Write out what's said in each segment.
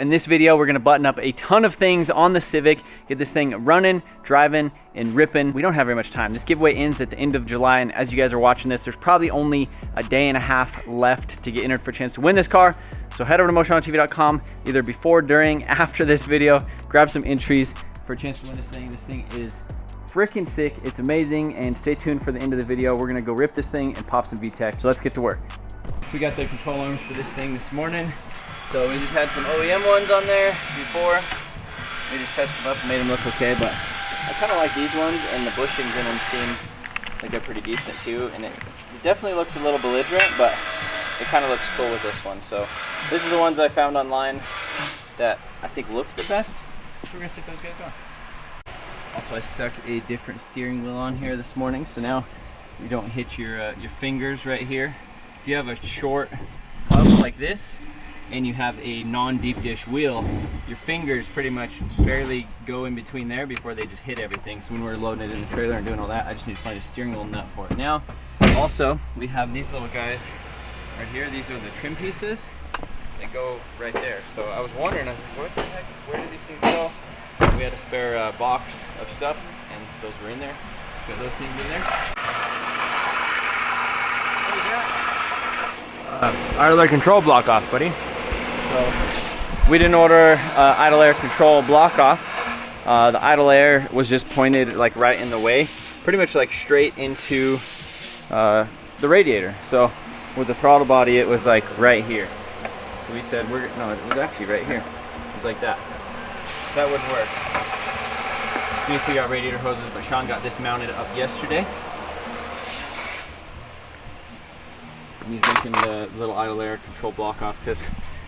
In this video, we're gonna button up a ton of things on the Civic, get this thing running, driving, and ripping. We don't have very much time. This giveaway ends at the end of July, and as you guys are watching this, there's probably only a day and a half left to get entered for a chance to win this car. So head over to MotionAutoTV.com, either before, during, after this video, grab some entries for a chance to win this thing. This thing is freaking sick, it's amazing, and stay tuned for the end of the video. We're gonna go rip this thing and pop some VTEC. So let's get to work. So we got the control arms for this thing this morning. So we just had some OEM ones on there before. We just touched them up and made them look okay, but I kind of like these ones, and the bushings in them seem like they're pretty decent too. And it definitely looks a little belligerent, but it kind of looks cool with this one. So these are the ones I found online that I think looked the best. So we're gonna stick those guys on. Also, I stuck a different steering wheel on here this morning, so now you don't hit your fingers right here. If you have a short hub like this, and you have a non-deep dish wheel, your fingers pretty much barely go in between there before they just hit everything. So when we're loading it in the trailer and doing all that, I just need to find a steering wheel nut for it. Now, also, we have these little guys right here. These are the trim pieces. They go right there. So I was wondering, I was like, what the heck, where did these things go? We had a spare box of stuff, and those were in there. So we got those things in there. What do we got? Idle air control block off, buddy. So we didn't order idle air control block off. The idle air was just pointed like right in the way, pretty much like straight into the radiator. So with the throttle body, it was like right here. So we said, no, it was actually right here. It was like that. So that wouldn't work. So we figured out radiator hoses, but Sean got this mounted up yesterday. And he's making the little idle air control block off because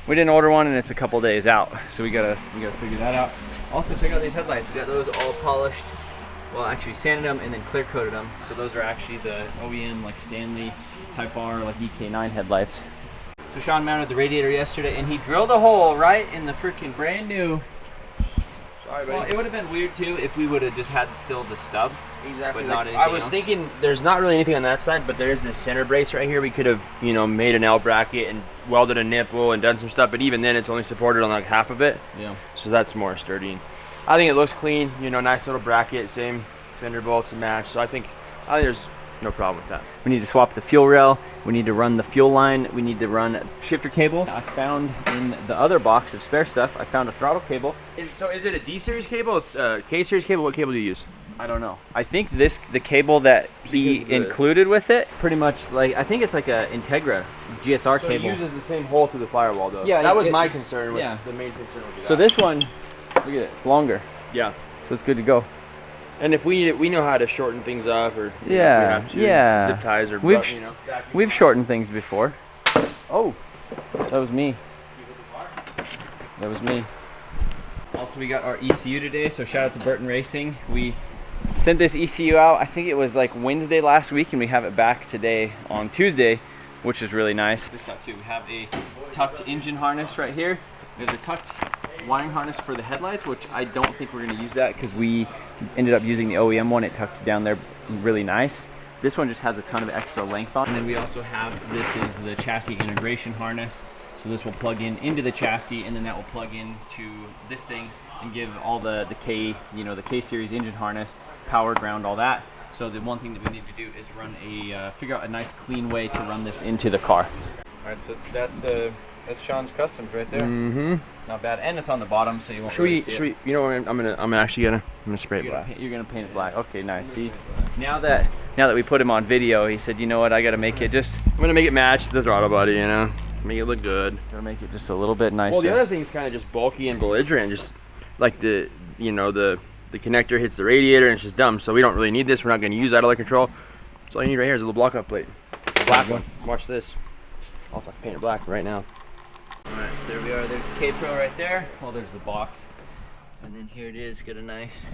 we didn't order one and it's a couple days out, so we gotta figure that out. Also, check out these headlights. We got those all polished. Well, actually sanded them and then clear coated them. So those are actually the OEM like Stanley Type R like EK9 headlights. So Sean mounted the radiator yesterday and he drilled a hole right in the freaking brand new. Sorry, buddy. Well, it would have been weird too if we would have just had still the stub. Exactly. But not I was else. thinking there's not really anything on that side, but there's this center brace right here. We could have, you know, made an L bracket and welded a nipple and done some stuff, but even then it's only supported on like half of it. Yeah. So that's more sturdy. I think it looks clean, you know, nice little bracket, same fender bolts to match. So I think there's no problem with that. We need to swap the fuel rail. We need to run the fuel line. We need to run shifter cables. I found in the other box of spare stuff, I found a throttle cable. So is it a D series cable, K series cable? What cable do you use? I don't know. I think the cable that he included with it, pretty much like, I think it's like a Integra GSR So cable. it uses the same hole through the firewall though. Yeah, that was my concern. Yeah. The main concern would be that. So this one, look at it, it's longer. Yeah. So it's good to go. And if we need it, we know how to shorten things up, or Yeah, if we have to, yeah. zip ties, or We've shortened things before. Oh, that was me. That was me. Also, we got our ECU today, so shout out to Burton Racing. We sent this ECU out, I think it was like Wednesday last week, and we have it back today on Tuesday, which is really nice. This out too. We have a tucked engine harness right here. We have the tucked wiring harness for the headlights, which I don't think we're going to use that because we ended up using the OEM one. It tucked down there really nice. This one just has a ton of extra length on. And then we also have, this is the chassis integration harness. So this will plug in into the chassis, and then that will plug into this thing and give all the K, you know, the K series engine harness, power, ground, all that. So the one thing that we need to do is run figure out a nice clean way to run this into the car. All right, so that's Sean's customs right there. Mm-hmm. Not bad, and it's on the bottom, so you won't really see it. You know what? I'm actually gonna spray it black. You're gonna paint it black. Okay, nice. See, now that we put him on video, he said, you know what? I gotta make it just. I'm gonna make it match the throttle body. You know, make it look good. Gotta make it just a little bit nicer. Well, the other thing's kind of just bulky and belligerent. Just like the connector hits the radiator and it's just dumb. So we don't really need this. We're not gonna use idle air control. So all you need right here is a little block up plate. Black one. Watch this. I'll have to paint it black right now. Alright, so there we are. There's the K-Pro right there. Well, there's the box. And then here it is. Got a nice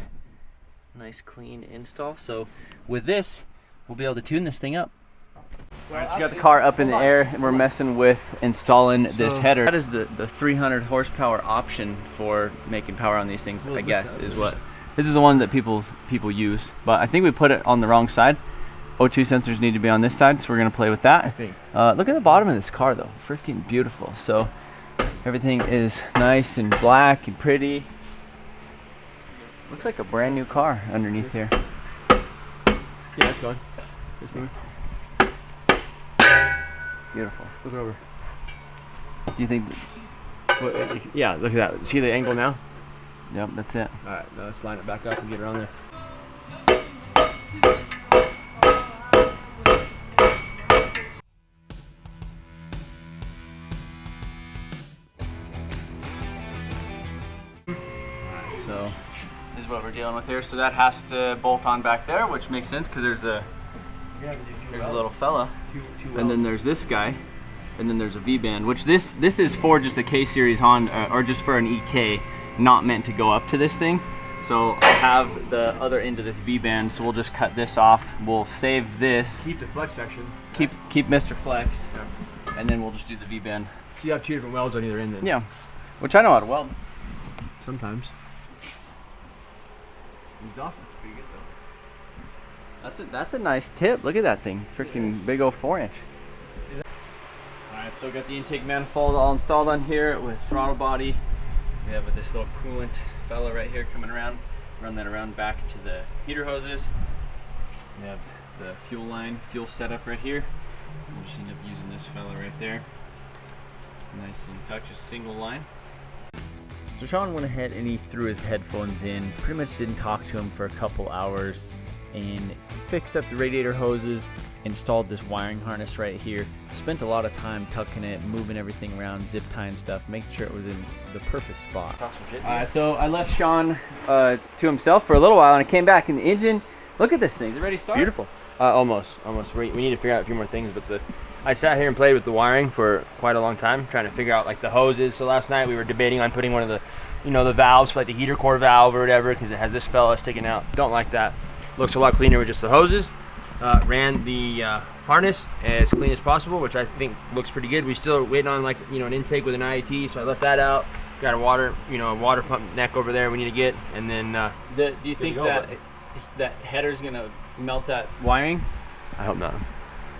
clean install. So with this, we'll be able to tune this thing up. Alright, so we got the car up in the air and we're messing with installing this header. That is the 300 horsepower option for making power on these things, I guess, is what. This is the one that people use. But I think we put it on the wrong side. O2 sensors need to be on this side, so we're gonna play with that. I think. Look at the bottom of this car though, freaking beautiful. So Everything is nice and black and pretty. Looks like a brand new car underneath here. Yeah, it's going. It's moving. Beautiful. Look it over. Do you think? Well, yeah, look at that. See the angle now? Yep, that's it. All right, now let's line it back up and get around there. So this is what we're dealing with here. So that has to bolt on back there, which makes sense because there's a little fella, and then there's this guy, and then there's a V-band, which this is for just a K-series Honda, or just for an EK, not meant to go up to this thing. So I have the other end of this V-band, so we'll just cut this off. We'll save this. Keep the flex section. Keep Mr. Flex, Yeah. and then we'll just do the V-band. So you have 2 different welds on either end then? Yeah, which I know how to weld. Sometimes. Exhaust is pretty good though. That's a nice tip. Look at that thing, freaking big old 4-inch. All right, so got the intake manifold all installed on here with throttle body. We have this little coolant fella right here coming around. Run that around back to the heater hoses. We have the fuel line, fuel setup right here. We'll just end up using this fella right there. Nice and tucked, just single line. So Sean went ahead and he threw his headphones in, pretty much didn't talk to him for a couple hours, and fixed up the radiator hoses, installed this wiring harness right here, spent a lot of time tucking it, moving everything around, zip tying stuff, making sure it was in the perfect spot. So I left Sean to himself for a little while, and I came back, and the engine, look at this thing, is it ready to start? Beautiful. Almost. We need to figure out a few more things, but I sat here and played with the wiring for quite a long time, trying to figure out like the hoses. So last night we were debating on putting one of the, the valves for like the heater core valve or whatever, because it has this fella sticking out. Don't like that. Looks a lot cleaner with just the hoses. Ran the harness as clean as possible, which I think looks pretty good. We still waiting on like an intake with an IAT, so I left that out. Got a water pump neck over there we need to get, and then. Do you think that header's gonna melt that wiring? I hope not.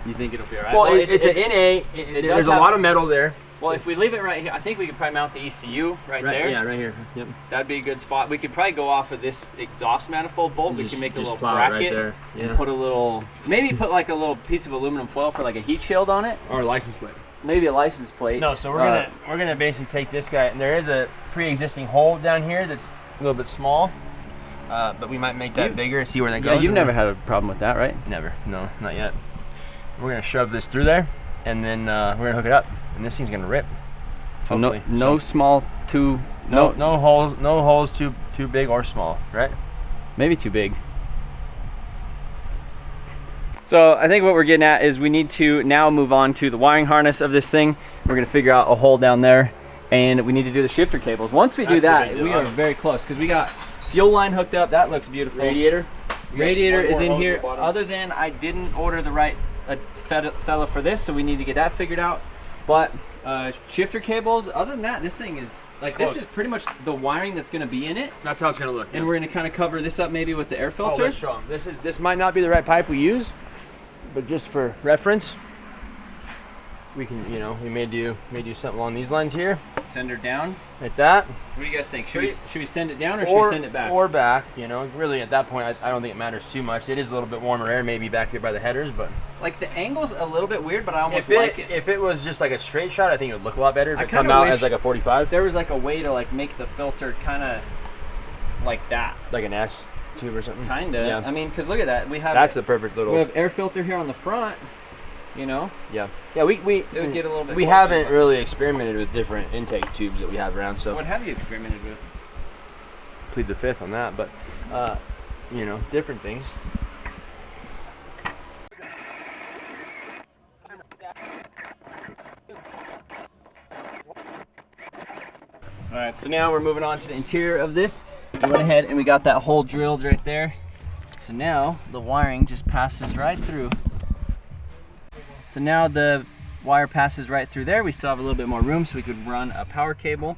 You think it'll be alright? Well, it's an NA. There's a lot of metal there. Well, if we leave it right here, I think we could probably mount the ECU right there. Yeah, right here. Yep. That'd be a good spot. We could probably go off of this exhaust manifold bolt. We can make a little bracket right there. Yeah. And put a little, maybe put like a little piece of aluminum foil for like a heat shield on it. Or a license plate. Maybe a license plate. No, so we're gonna basically take this guy, and there is a pre-existing hole down here that's a little bit small, but we might make that bigger and see where that goes. Yeah, you've never had a problem with that, right? Never. No, not yet. We're gonna shove this through there, and then we're gonna hook it up, and this thing's gonna rip. So no small, no holes too big or small, right? Maybe too big. So I think what we're getting at is we need to now move on to the wiring harness of this thing. We're gonna figure out a hole down there, and we need to do the shifter cables. Once we do that, we are very close, because we got fuel line hooked up. That looks beautiful. Radiator Is in here. Other than I didn't order the right fella for this, so we need to get that figured out. But shifter cables, other than that, this thing is like, this is pretty much the wiring that's going to be in it. That's how it's going to look. And we're going to kind of cover this up maybe with the air filter. Oh, let's show them. This might not be the right pipe we use, but just for reference, we can, we may do something along these lines here. Send her down like that. What do you guys think? Should we send it down, or should we send it back? Or back, really at that point I don't think it matters too much. It is a little bit warmer air maybe back here by the headers, but like the angle's a little bit weird, but I almost like it. If it was just like a straight shot, I think it would look a lot better. If it come out as like a 45. There was like a way to like make the filter kind of like that. Like an S tube or something. Kinda. Yeah. I mean, because look at that. That's a perfect little. We have air filter here on the front. Yeah. It would get a little bit. We haven't really experimented with different intake tubes that we have around. So what have you experimented with? Plead the fifth on that, but different things. All right, so now we're moving on to the interior of this. We went ahead and we got that hole drilled right there. So now the wiring just passes right through. So now the wire passes right through there. We still have a little bit more room, so we could run a power cable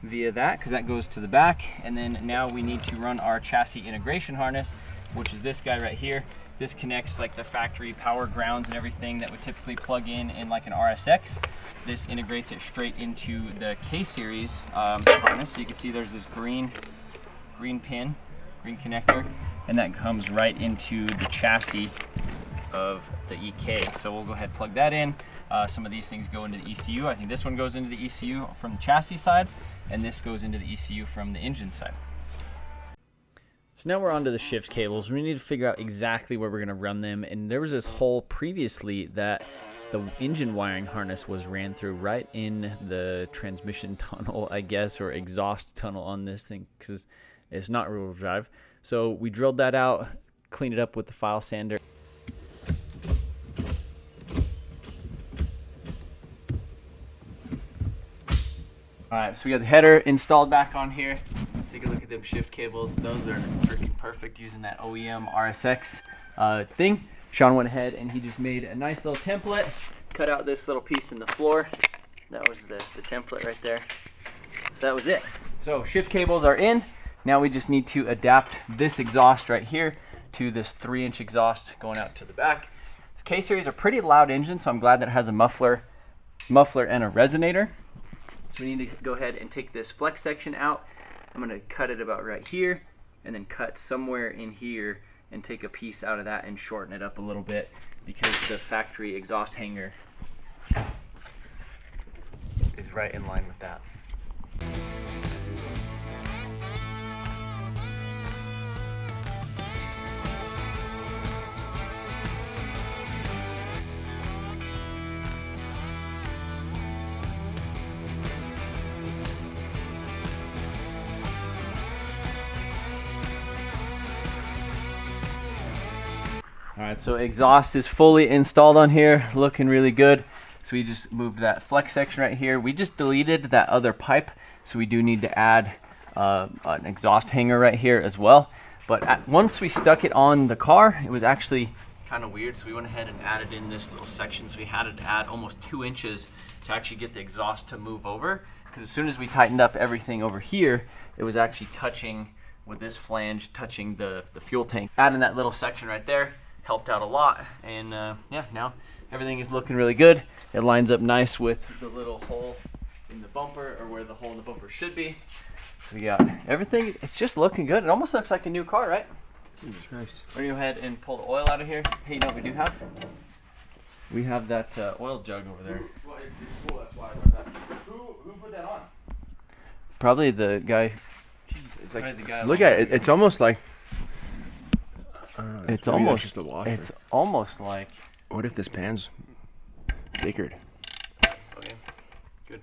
via that, because that goes to the back. And then now we need to run our chassis integration harness, which is this guy right here. This connects like the factory power grounds and everything that would typically plug in like an RSX. This integrates it straight into the K-series harness. So you can see there's this green pin, green connector, and that comes right into the chassis of the EK. So we'll go ahead and plug that in. Some of these things go into the ECU. I think this one goes into the ECU from the chassis side, and this goes into the ECU from the engine side. So now we're onto the shift cables. We need to figure out exactly where we're going to run them. And there was this hole previously that the engine wiring harness was ran through right in the transmission tunnel, I guess, or exhaust tunnel on this thing, because it's not rear-wheel drive. So we drilled that out, cleaned it up with the file sander. All right, so we got the header installed back on here. Take a look at them shift cables. Those are freaking perfect using that OEM RSX thing. Sean went ahead and he just made a nice little template, cut out this little piece in the floor. That was the template right there. So that was it. So shift cables are in. Now we just need to adapt this exhaust right here to this 3-inch exhaust going out to the back. This K-series are pretty loud engine, so I'm glad that it has a muffler and a resonator. So we need to go ahead and take this flex section out. I'm going to cut it about right here and then cut somewhere in here and take a piece out of that and shorten it up a little bit because the factory exhaust hanger is right in line with that. All right, so exhaust is fully installed on here, looking really good. So we just moved that flex section right here. We just deleted that other pipe, so we do need to add an exhaust hanger right here as well. But once we stuck it on the car, it was actually kind of weird, so we went ahead and added in this little section. So we had to add almost 2 inches to actually get the exhaust to move over, because as soon as we tightened up everything over here, it was actually touching, with this flange, touching the fuel tank. Adding that little section right there helped out a lot, and yeah, now everything is looking really good. It lines up nice with the little hole in the bumper, or where the hole in the bumper should be. So we got everything, it's just looking good. It almost looks like a new car, right? Jesus Christ. We're gonna go ahead and pull the oil out of here. Hey, you know what we do have? We have that oil jug over there. Well, it's cool, that's why I got that. Who put that on? Probably the guy. It's like, the guy look at it, it's almost like, it's almost just a washer. It's almost like. What if this pan's bickered? Okay, good.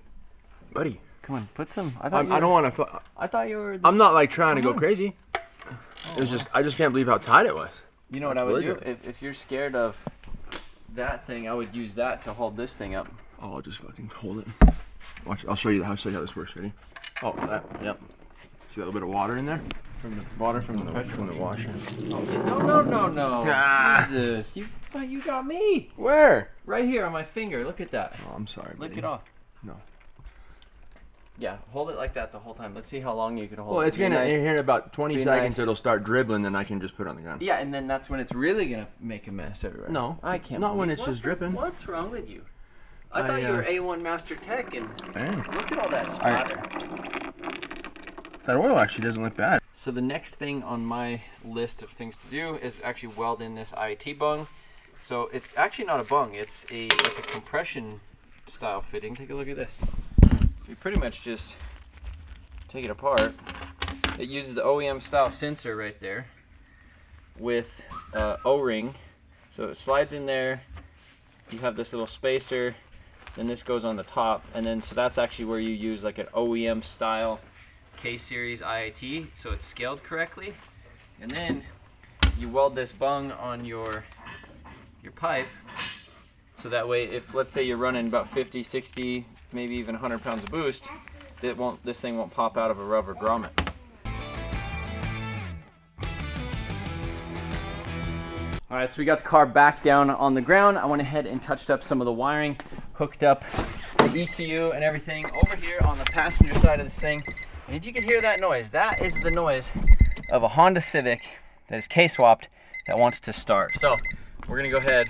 Buddy. Come on, put some. I don't want to. I thought you were. I'm not like trying to go crazy. It was just, I just can't believe how tight it was. You know what I would do? If you're scared of that thing, I would use that to hold this thing up. Oh, I'll just fucking hold it. Watch, I'll show you how this works. Ready? Oh, that. Yep. See that little bit of water in there? From the water from the washer. Oh, no. Ah. Jesus, you got me. Where? Right here on my finger. Look at that. Oh, I'm sorry. Lick buddy. it off. No. Yeah, hold it like that the whole time. Let's see how long you can hold it. Well, it's gonna, here in about 20 Be seconds, nice. it'll start dribbling, then I can just put it on the ground. Yeah, and then that's when it's really gonna make a mess everywhere. No, I can't. not when believe- it's just dripping. What's wrong with you? I thought you were A1 Master Tech, and look at all that splatter. That oil actually doesn't look bad. So the next thing on my list of things to do is actually weld in this IAT bung. So it's actually not a bung, it's like a compression style fitting. Take a look at this. You pretty much just take it apart. It uses the OEM style sensor right there with O-ring. So it slides in there, you have this little spacer, then this goes on the top, and then so that's actually where you use like an OEM style K-series IAT, so it's scaled correctly. And then you weld this bung on your pipe, so that way if, let's say, you're running about 50, 60, maybe even 100 pounds of boost, this thing won't pop out of a rubber grommet. All right, so we got the car back down on the ground. I went ahead and touched up some of the wiring, hooked up the ECU and everything over here on the passenger side of this thing. And if you can hear that noise, that is the noise of a Honda Civic that is K-swapped that wants to start. So we're gonna go ahead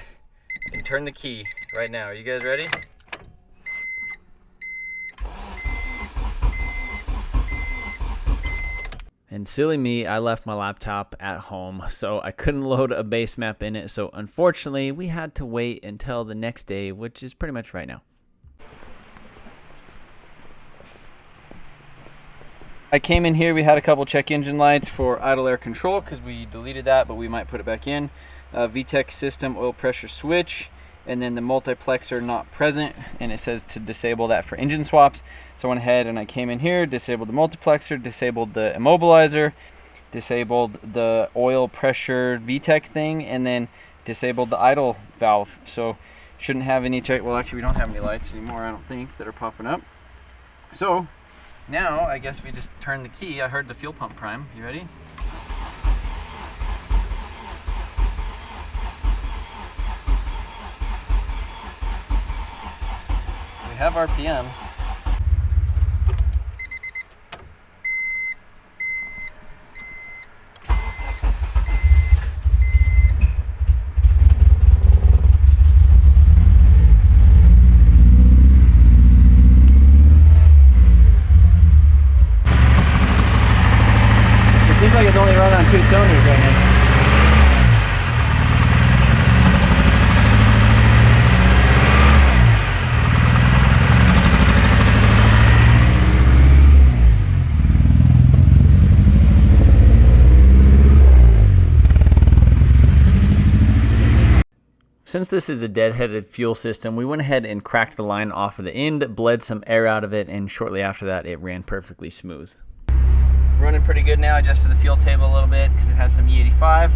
and turn the key right now. Are you guys ready? And silly me, I left my laptop at home, so I couldn't load a base map in it. So unfortunately, we had to wait until the next day, which is pretty much right now. I came in here, we had a couple check engine lights for idle air control because we deleted that, but we might put it back in. VTEC system oil pressure switch, and then the multiplexer not present, and it says to disable that for engine swaps. So I went ahead and I came in here, disabled the multiplexer, disabled the immobilizer, disabled the oil pressure VTEC thing, and then disabled the idle valve. So shouldn't have any check. Well, actually we don't have any lights anymore, I don't think, that are popping up. So now I guess we just turn the key. I heard the fuel pump prime. You ready? We have RPM. It seems like it's only running on 2 cylinders right now. Since this is a deadheaded fuel system, we went ahead and cracked the line off of the end, bled some air out of it, and shortly after that it ran perfectly smooth. Running pretty good now. Adjusted the fuel table a little bit because it has some E85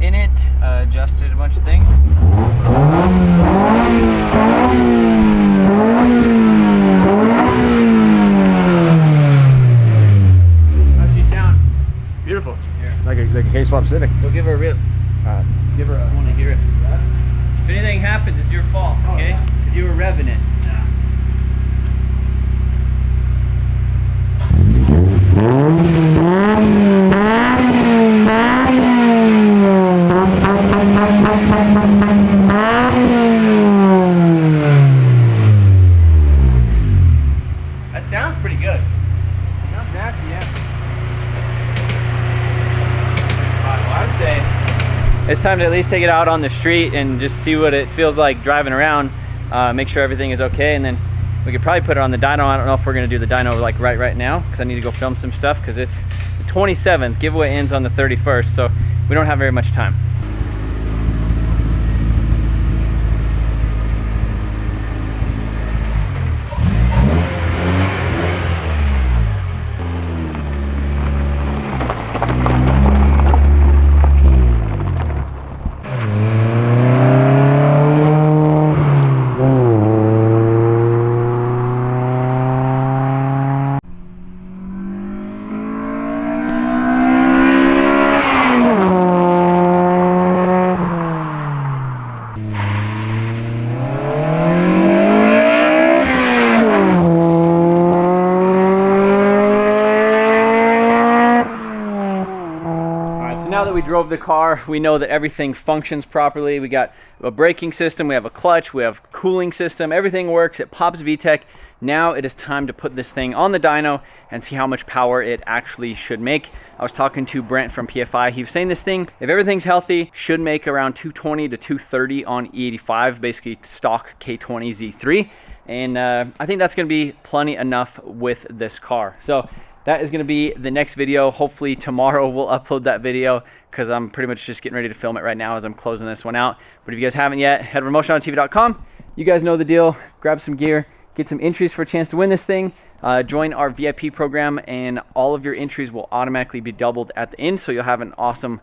in it. Adjusted a bunch of things. How's she sound? Beautiful. Here. Like a K-swapped Civic. Go give her a rip. Give her I want to hear it. If anything happens, it's your fault, okay? Because you were revving it. That sounds pretty good. Sounds nasty, yeah. Well, I would say it's time to at least take it out on the street and just see what it feels like driving around. Make sure everything is okay, and then we could probably put it on the dyno. I don't know if we're gonna do the dyno like right now because I need to go film some stuff because it's the 27th. Giveaway ends on the 31st, so we don't have very much time. Now that we drove the car, we know that everything functions properly. We got a braking system, we have a clutch, we have a cooling system, everything works, it pops VTEC. Now it is time to put this thing on the dyno and see how much power it actually should make. I was talking to Brent from PFI. He was saying this thing, if everything's healthy, should make around 220 to 230 on E85, basically stock K20 Z3. And I think that's gonna be plenty enough with this car. So that is going to be the next video. Hopefully tomorrow we'll upload that video because I'm pretty much just getting ready to film it right now as I'm closing this one out. But if you guys haven't yet, head over to MotionAutoTV.com. You guys know the deal. Grab some gear, get some entries for a chance to win this thing. Join our VIP program, and all of your entries will automatically be doubled at the end. So you'll have some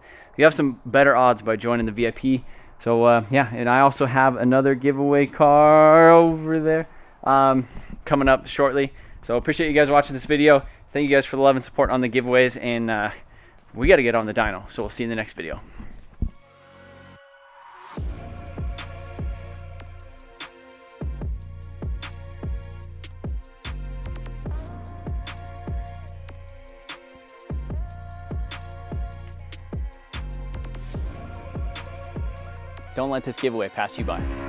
better odds by joining the VIP. So yeah, and I also have another giveaway car over there coming up shortly. So appreciate you guys watching this video. Thank you guys for the love and support on the giveaways, and we got to get on the dyno, so we'll see you in the next video. Don't let this giveaway pass you by.